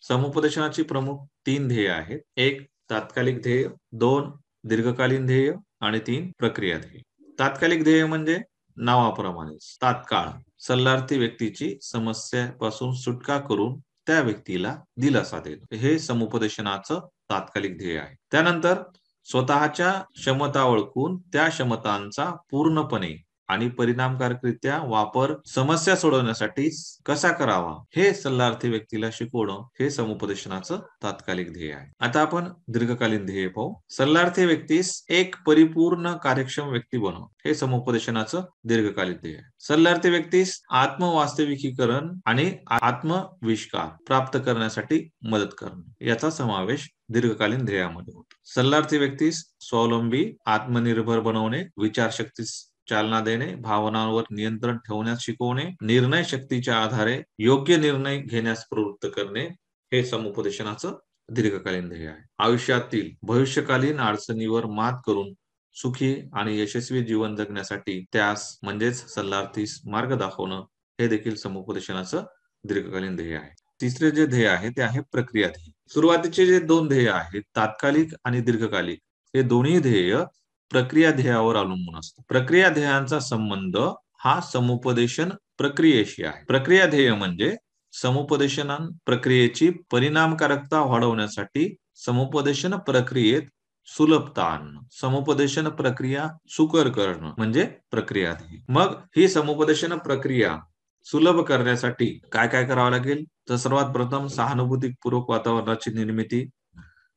समुपदेशनाची प्रमुख 3 ध्येय आहेत. 1 तात्कालिक ध्येय, 2 दीर्घकालीन ध्येय आणि 3 प्रक्रिया ध्येय. तात्कालिक ध्येय म्हणजे नावाप्रमाणेच तात्काळ सल्लार्थी व्यक्तीची समस्येपासून सुटका करून त्या व्यक्तीला दिलासा देणं हे समुपदेशनाचं तात्कालिक ध्येय आहे. त्यानंतर स्वतःच्या क्षमता ओळखून त्या क्षमतांचा पूर्णपणे आणि परिणामकारकरित्या वापर समस्या सोडवण्यासाठी कसा करावा हे सल्लार्थी व्यक्तीला शिकवणं हे समुपदेशनाचं तात्कालिक ध्येय आहे. आता आपण दीर्घकालीन ध्येय पाहू. सल्लार्थी व्यक्तीस एक परिपूर्ण कार्यक्षम व्यक्ती बनवणं हे समुपदेशनाचं दीर्घकालीन ध्येय आहे. सल्लार्थी व्यक्तीस आत्मवास्तविकीकरण आणि आत्मविष्कार प्राप्त करण्यासाठी मदत करणं याचा समावेश दीर्घकालीन ध्येयामध्ये होतो. सल्लार्थी व्यक्तीस स्वावलंबी, आत्मनिर्भर बनवणे, विचारशक्तीस चालना देणे, भावनांवर नियंत्रण ठेवण्यास शिकवणे, निर्णय शक्तीच्या आधारे योग्य निर्णय घेण्यास प्रवृत्त करणे हे समुपदेशनाचं दीर्घकालीन ध्येय आहे. आयुष्यातील भविष्यकालीन अडचणीवर मात करून सुखी आणि यशस्वी जीवन जगण्यासाठी त्यास म्हणजेच सल्लार्थीस मार्ग दाखवणं हे देखील समुपदेशनाचं दीर्घकालीन ध्येय आहे. तिसरे जे ध्येय आहे ते आहे प्रक्रिया ध्येय. सुरुवातीचे जे 2 ध्येय आहेत तात्कालिक आणि दीर्घकालिक हे दोन्ही ध्येय प्रक्रिया ध्येयावर अवलंबून असतं. प्रक्रिया ध्येयांचा संबंध हा समुपदेशन प्रक्रियेशी आहे. प्रक्रिया ध्येय म्हणजे समुपदेशन प्रक्रियेची परिणामकारकता वाढवण्यासाठी समुपदेशन प्रक्रियेत सुलभता आणणं, समुपदेशन प्रक्रिया सुकर करणं म्हणजे प्रक्रिया ध्येय. मग ही समुपदेशन प्रक्रिया सुलभ करण्यासाठी काय काय करावं लागेल? तर सर्वात प्रथम सहानुभूतीपूर्वक वातावरणाची निर्मिती,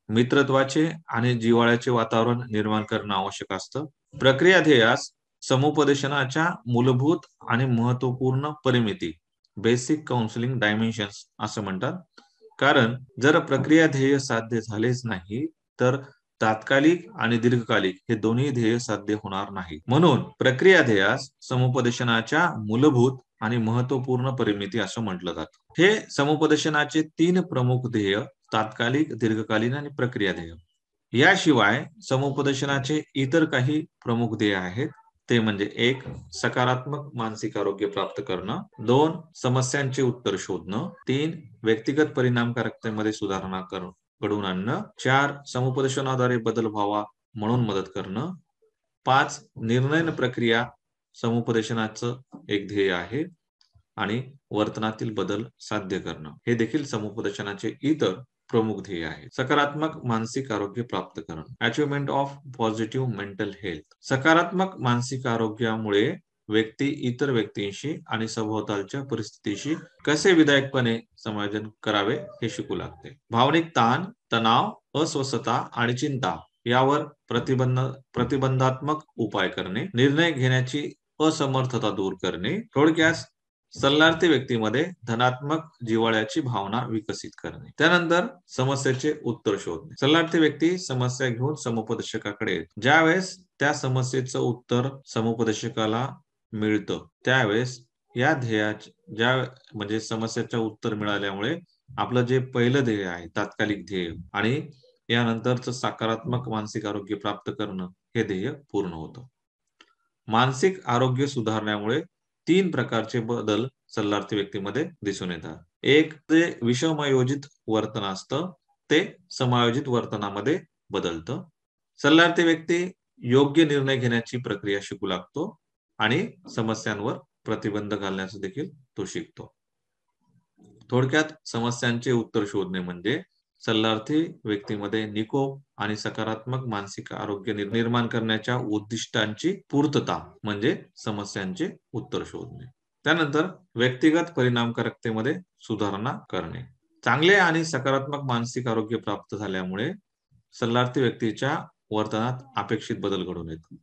मित्रत्वाचे आणि जिव्हाळ्याचे वातावरण निर्माण करणं आवश्यक असतं. प्रक्रिया ध्येयास समुपदेशनाच्या मूलभूत आणि महत्वपूर्ण परिमिती बेसिक काउन्सिलिंग डायमेन्शन्स असं म्हणतात. कारण जर प्रक्रिया ध्येय साध्य झालेच नाही तर तात्कालिक आणि दीर्घकालिक हे दोन्ही ध्येय साध्य होणार नाही. म्हणून प्रक्रिया ध्येयास समुपदेशनाच्या मूलभूत आणि महत्वपूर्ण परिमिती असं म्हटलं जातं. हे समुपदेशनाचे 3 प्रमुख ध्येय तात्कालिक, दीर्घकालीन आणि प्रक्रिया ध्येय. याशिवाय समुपदेशनाचे इतर काही प्रमुख ध्येय आहेत. ते म्हणजे 1 सकारात्मक मानसिक आरोग्य प्राप्त करणं, 2 समस्यांचे उत्तर शोधणं, 3 व्यक्तिगत परिणामकारकतेमध्ये सुधारणा घडवून आणणं, 4 समुपदेशनाद्वारे बदल व्हावा म्हणून मदत करणं, 5 निर्णय प्रक्रिया समुपदेशनाचं एक ध्येय आहे आणि वर्तनातील बदल साध्य करणं हे देखील समुपदेशनाचे इतर प्रमुख ध्येय आहे. सकारात्मक मानसिक आरोग्य प्राप्त करणं, achievement of positive mental health. सकारात्मक मानसिक आरोग्यामुळे व्यक्ती इतर व्यक्तींशी आणि सभोवतालच्या परिस्थितीशी कसे विधायकपणे समायोजन करावे हे शिकू लागते. भावनिक ताण, तणाव, अस्वस्थता आणि चिंता यावर प्रतिबंधात्मक उपाय करणे, निर्णय घेण्याची असमर्थता दूर करणे, थोडक्यात सल्लार्थी व्यक्तीमध्ये धनात्मक जिव्हाळ्याची भावना विकसित करणे. त्यानंतर समस्येचे उत्तर शोधणे. सल्लार्थी व्यक्ती समस्या घेऊन समुपदेशकाकडे येतो. ज्यावेळेस त्या समस्येचं उत्तर समुपदेशकाला मिळतं त्यावेळेस या ध्येयाच्या म्हणजे समस्येचं उत्तर मिळाल्यामुळे आपलं जे पहिलं ध्येय आहे तात्कालिक ध्येय आणि यानंतरचं सकारात्मक मानसिक आरोग्य प्राप्त करणं हे ध्येय पूर्ण होतं. मानसिक आरोग्य सुधारण्यामुळे 3 प्रकारचे बदल सल्लार्थी व्यक्तीमध्ये दिसून येतात. एक जे विषमयोजित वर्तन असतं ते समायोजित वर्तनामध्ये बदलतं. सल्लार्थी व्यक्ती योग्य निर्णय घेण्याची प्रक्रिया शिकू लागतो आणि समस्यांवर प्रतिबंध घालण्याचं देखील तो शिकतो. थोडक्यात समस्यांचे उत्तर शोधणे म्हणजे सल्लार्थी व्यक्तीमध्ये निकोप आणि सकारात्मक मानसिक आरोग्य निर्माण करण्याच्या उद्दिष्टांची पूर्तता म्हणजे समस्यांचे उत्तर शोधणे. त्यानंतर व्यक्तिगत परिणामकारकतेमध्ये सुधारणा करणे. चांगले आणि सकारात्मक मानसिक आरोग्य प्राप्त झाल्यामुळे सल्लार्थी व्यक्तीच्या वर्तनात अपेक्षित बदल घडून येतो.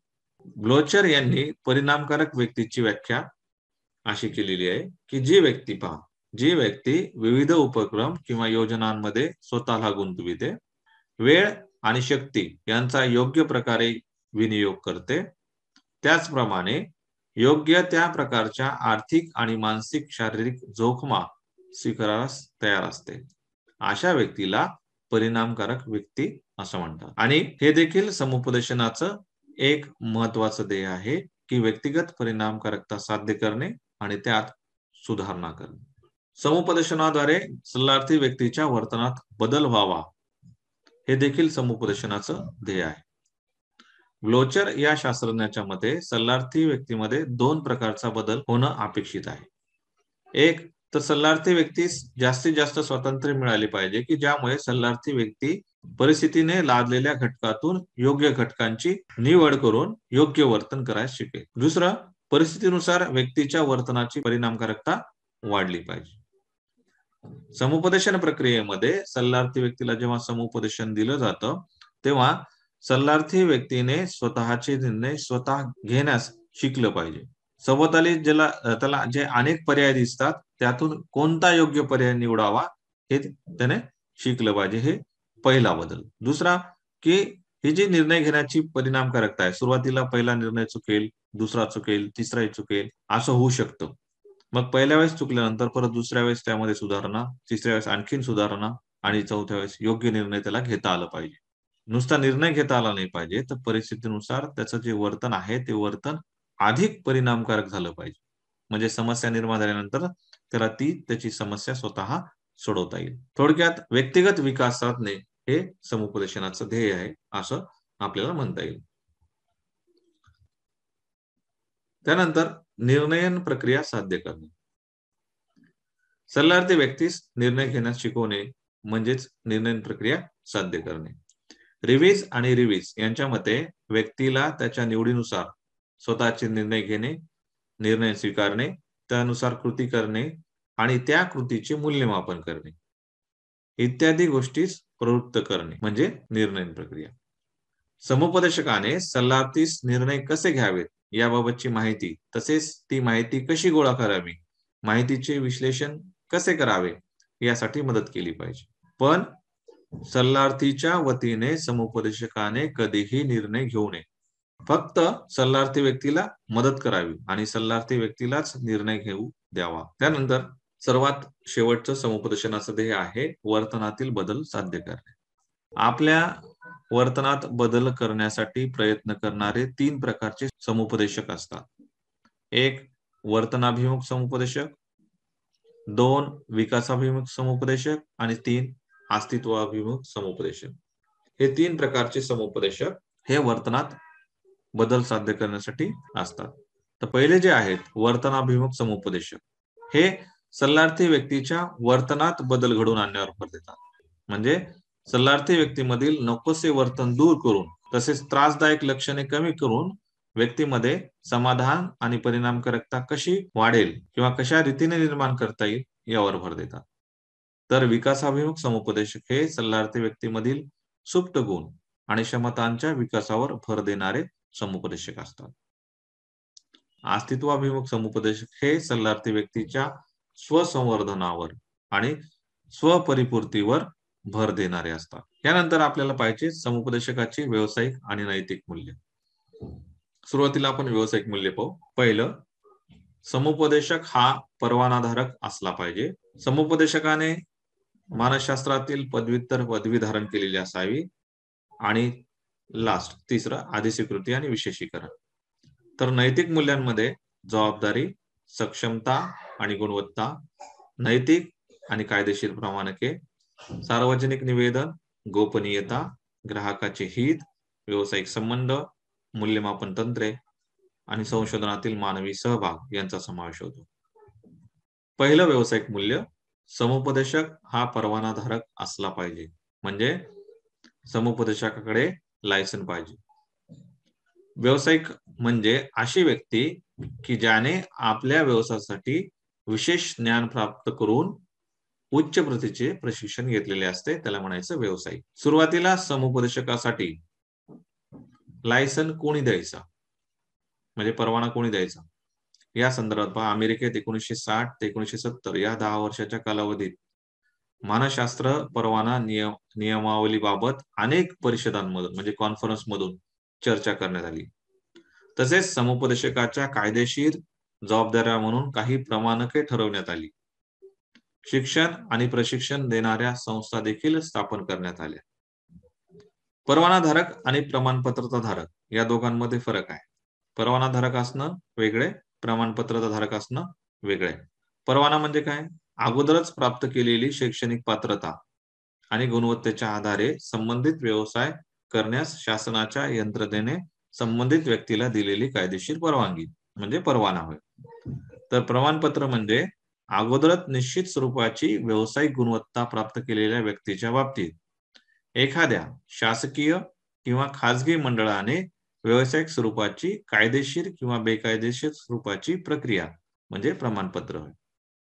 ग्लोचर यांनी परिणामकारक व्यक्तीची व्याख्या अशी केलेली आहे की जी व्यक्ती विविध उपक्रम किंवा योजनांमध्ये स्वतःला गुंतविते, वेळ आणि शक्ती यांचा योग्य प्रकारे विनियोग करते, त्याचप्रमाणे योग्य त्या प्रकारच्या आर्थिक आणि मानसिक शारीरिक जोखमा स्वीकारास तयार असते. अशा व्यक्तीला परिणामकारक व्यक्ती असं म्हणतात. आणि हे देखील समुपदेशनाचं एक महत्वाचं ध्येय आहे की व्यक्तिगत परिणामकारकता साध्य करणे आणि त्यात सुधारणा करणे. समुपदेशनाद्वारे सल्लार्थी व्यक्तीच्या वर्तनात बदल व्हावा, हे देखील समुपदेशनाचं ध्येय आहे. ग्लोचर या शास्त्रज्ञाच्या मते सल्लार्थी व्यक्तीमध्ये दोन प्रकारचा बदल होणं अपेक्षित आहे. एक तर सल्लार्थी व्यक्तीस जास्तीत जास्त स्वातंत्र्य मिळाले पाहिजे की ज्यामुळे सल्लार्थी व्यक्ती परिस्थितीने लादलेल्या घटकातून योग्य घटकांची निवड करून योग्य वर्तन करायला शिकेल. दुसरं, परिस्थितीनुसार व्यक्तीच्या वर्तनाची परिणामकारकता वाढली पाहिजे. समुपदेशन प्रक्रियेमध्ये सल्लार्थी व्यक्तीला जेव्हा समुपदेशन दिलं जातं तेव्हा सल्लार्थी व्यक्तीने स्वतःचे निर्णय स्वतः घेण्यास शिकलं पाहिजे. सभोवताली त्याला जे अनेक पर्याय दिसतात त्यातून कोणता योग्य पर्याय निवडावा हे त्याने शिकलं पाहिजे. हे पहिला बदल. दुसरा की ही जी निर्णय घेण्याची परिणामकारकता आहे, सुरुवातीला पहिला निर्णय चुकेल, दुसरा चुकेल, तिसराही चुकेल, असं होऊ शकतं. मग पहिल्या वेळेस चुकल्यानंतर परत दुसऱ्या वेळेस त्यामध्ये सुधारणा, तिसऱ्या वेळेस आणखीन सुधारणा आणि चौथ्या वेळेस योग्य निर्णय त्याला घेता आला पाहिजे. नुसता निर्णय घेता आला नाही पाहिजे, तर परिस्थितीनुसार त्याचं जे वर्तन आहे ते वर्तन अधिक परिणामकारक झालं पाहिजे. म्हणजे समस्या निर्माण झाल्यानंतर त्याला त्याची समस्या स्वतः सोडवता येईल. थोडक्यात व्यक्तिगत विकास साधणे हे समुपदेशनाचं ध्येय आहे असं आपल्याला म्हणता येईल. त्यानंतर निर्णयन प्रक्रिया साध्य करणे. सल्लार्थी व्यक्तीस निर्णय घेण्यास शिकवणे म्हणजेच निर्णय प्रक्रिया साध्य करणे. रिव्हिज आणि रिव्हिज यांच्या मते व्यक्तीला त्याच्या निवडीनुसार स्वतःचे निर्णय घेणे, निर्णय स्वीकारणे, त्यानुसार कृती करणे आणि त्या कृतीचे मूल्यमापन करणे इत्यादी गोष्टीस प्रवृत्त करणे म्हणजे निर्णय प्रक्रिया. समुपदेशकाने सल्लार्थीस निर्णय कसे घ्यावेत याबाबतची माहिती, तसेच ती माहिती कशी गोळा करावी, माहितीचे विश्लेषण कसे करावे यासाठी मदत केली पाहिजे. पण सल्लार्थीच्या वतीने समुपदेशकाने कधीही निर्णय घेऊ नये. फक्त सल्लार्थी व्यक्तीला मदत करावी आणि सल्लार्थी व्यक्तीलाच निर्णय घेऊ द्यावा. त्यानंतर सर्वात शेवटचं समुपदेशनाचं ध्येय आहे वर्तनातील बदल साध्य करणे. आपल्या वर्तनात बदल करण्यासाठी प्रयत्न करणारे 3 प्रकारचे समुपदेशक असतात. 1 वर्तनाभिमुख समुपदेशक, 2 विकासाभिमुख समुपदेशक आणि 3 अस्तित्वाभिमुख समुपदेशक. हे 3 प्रकारचे समुपदेशक हे वर्तनात बदल साध्य करण्यासाठी असतात. तर पहिले जे आहेत वर्तनाभिमुख समुपदेशक, हे सल्लार्थी व्यक्तीच्या वर्तनात बदल घडवून आणण्यावर भर देतात. म्हणजे सल्लार्थी व्यक्तीमधील नकोसे वर्तन दूर करून तसेच त्रासदायक लक्षणे कमी करून व्यक्तीमध्ये समाधान आणि परिणामकारकता कशी वाढेल किंवा कशा रीतीने निर्माण करता येईल यावर भर देतात. तर विकासाभिमुख समुपदेशक हे सल्लार्थी व्यक्तीमधील सुप्त गुण आणि क्षमतांच्या विकासावर भर देणारे समुपदेशक असतात. अस्तित्वाभिमुख समुपदेशक हे सल्लार्थी व्यक्तीच्या स्वसंवर्धनावर आणि स्वपरिपूर्तीवर भर देणारे असतात. यानंतर आपल्याला पाहिजे समुपदेशकाची व्यावसायिक आणि नैतिक मूल्य. सुरुवातीला आपण व्यावसायिक मूल्य पाहू. पहिलं, समुपदेशक हा परवानाधारक असला पाहिजे. समुपदेशकाने मानसशास्त्रातील पदव्युत्तर पदवी धारण केलेली असावी. आणि लास्ट तिसरं अधिस्वीकृती आणि विशेषीकरण. तर नैतिक मूल्यांमध्ये जबाबदारी, सक्षमता आणि गुणवत्ता, नैतिक आणि कायदेशीर प्रामाणिके, सार्वजनिक निवेदन, गोपनीयता, ग्राहकाचे हित, व्यावसायिक संबंध, मूल्यमापन तंत्रे आणि संशोधनातील मानवी सहभाग यांचा समावेश होतो. पहिलं व्यावसायिक मूल्य, समुपदेशक हा परवानाधारक असला पाहिजे. म्हणजे समुपदेशकाकडे लायसन पाहिजे. व्यावसायिक म्हणजे अशी व्यक्ती की ज्याने आपल्या व्यवसायासाठी विशेष ज्ञान प्राप्त करून उच्च प्रतीचे प्रशिक्षण घेतलेले असते, त्याला म्हणायचं व्यावसायिक. सुरुवातीला समुपदेशकासाठी लायसन कोणी द्यायचा म्हणजे परवाना कोणी द्यायचा या संदर्भात अमेरिकेत 1960 ते 1970 या 10 वर्षाच्या कालावधीत मानसशास्त्र परवाना नियमावलीबाबत अनेक परिषदांमधून म्हणजे कॉन्फरन्स मधून चर्चा करण्यात आली. तसेच समुपदेशकाच्या कायदेशीर जबाबदाऱ्या म्हणून काही प्रमाणके ठरवण्यात आली. शिक्षण आणि प्रशिक्षण देणाऱ्या संस्था देखील स्थापन करण्यात आल्या. परवानाधारक आणि प्रमाणपत्रधारक या दोघांमध्ये फरक आहे. परवानाधारक असणं वेगळे, प्रमाणपत्रधारक असणं वेगळे. परवाना म्हणजे काय? अगोदरच प्राप्त केलेली शैक्षणिक पात्रता आणि गुणवत्तेच्या आधारे संबंधित व्यवसाय करण्यास शासनाच्या यंत्रणेने संबंधित व्यक्तीला दिलेली कायदेशीर परवानगी म्हणजे परवाना होय. तर प्रमाणपत्र म्हणजे अगोदरच निश्चित स्वरूपाची व्यावसायिक गुणवत्ता प्राप्त केलेल्या व्यक्तीच्या बाबतीत एखाद्या शासकीय किंवा खाजगी मंडळाने व्यावसायिक स्वरूपाची कायदेशीर किंवा बेकायदेशीर स्वरूपाची प्रक्रिया म्हणजे प्रमाणपत्र होय.